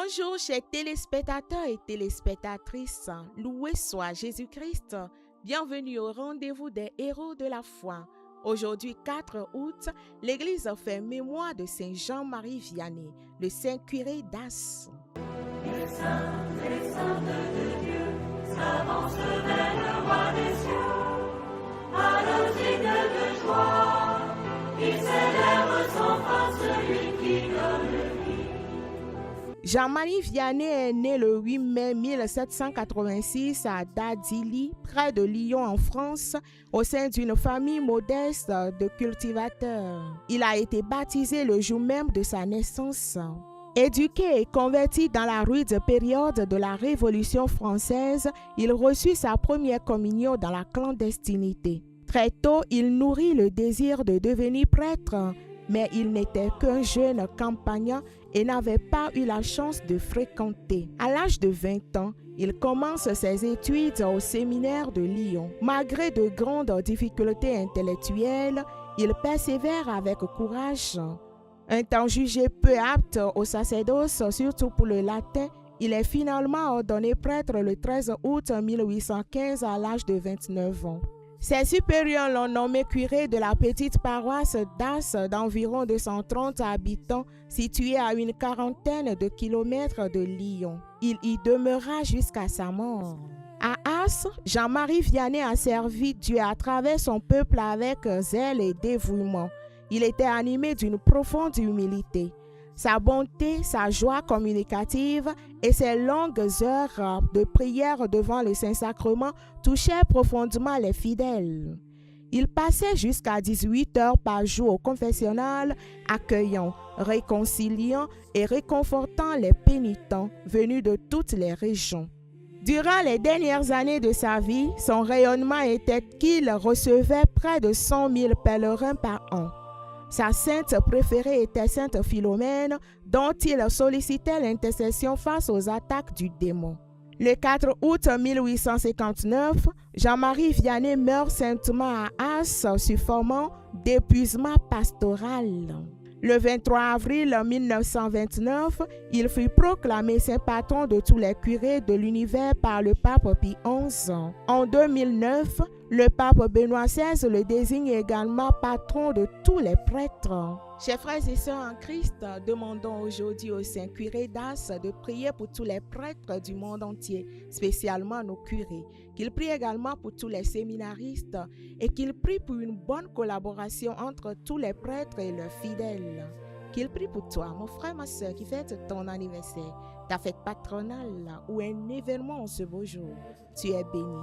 Bonjour chers téléspectateurs et téléspectatrices, loué soit Jésus-Christ. Bienvenue au rendez-vous des héros de la foi. Aujourd'hui 4 août, l'Église fait mémoire de Saint Jean-Marie Vianney, le Saint curé d'As. Les saints de Dieu s'avancent vers le roi des cieux, à la musique de joie, ils célèbrent sans fin celui qui donne le vie. Jean-Marie Vianney est né le 8 mai 1786 à Dadilly, près de Lyon en France, au sein d'une famille modeste de cultivateurs. Il a été baptisé le jour même de sa naissance. Éduqué et converti dans la rude période de la Révolution française, il reçut sa première communion dans la clandestinité. Très tôt, il nourrit le désir de devenir prêtre, mais il n'était qu'un jeune campagnard et n'avait pas eu la chance de fréquenter. À l'âge de 20 ans, il commence ses études au séminaire de Lyon. Malgré de grandes difficultés intellectuelles, il persévère avec courage. Un temps jugé peu apte au sacerdoce, surtout pour le latin, il est finalement ordonné prêtre le 13 août 1815 à l'âge de 29 ans. Ses supérieurs l'ont nommé curé de la petite paroisse d'As d'environ 230 habitants située à une quarantaine de kilomètres de Lyon. Il y demeura jusqu'à sa mort. À As, Jean-Marie Vianney a servi Dieu à travers son peuple avec zèle et dévouement. Il était animé d'une profonde humilité. Sa bonté, sa joie communicative et ses longues heures de prière devant le Saint-Sacrement touchaient profondément les fidèles. Il passait jusqu'à 18 heures par jour au confessionnal, accueillant, réconciliant et réconfortant les pénitents venus de toutes les régions. Durant les dernières années de sa vie, son rayonnement était qu'il recevait près de 100 000 pèlerins par an. Sa sainte préférée était Sainte Philomène, dont il sollicitait l'intercession face aux attaques du démon. Le 4 août 1859, Jean-Marie Vianney meurt saintement à As, suffomant d'épuisement pastoral. Le 23 avril 1929, il fut proclamé saint patron de tous les curés de l'univers par le pape Pie XI. En 2009, le pape Benoît XVI le désigne également patron de tous les prêtres. Chers frères et sœurs en Christ, demandons aujourd'hui au Saint curé d'As de prier pour tous les prêtres du monde entier, spécialement nos curés, qu'il prie également pour tous les séminaristes et qu'il prie pour une bonne collaboration entre tous les prêtres et leurs fidèles. Qu'il prie pour toi, mon frère, ma sœur, qui fête ton anniversaire, ta fête patronale ou un événement en ce beau jour. Tu es béni.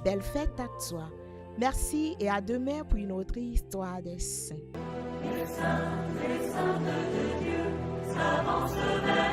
Belle fête à toi. Merci et à demain pour une autre histoire des saints. Les saints de Dieu s'avancent vers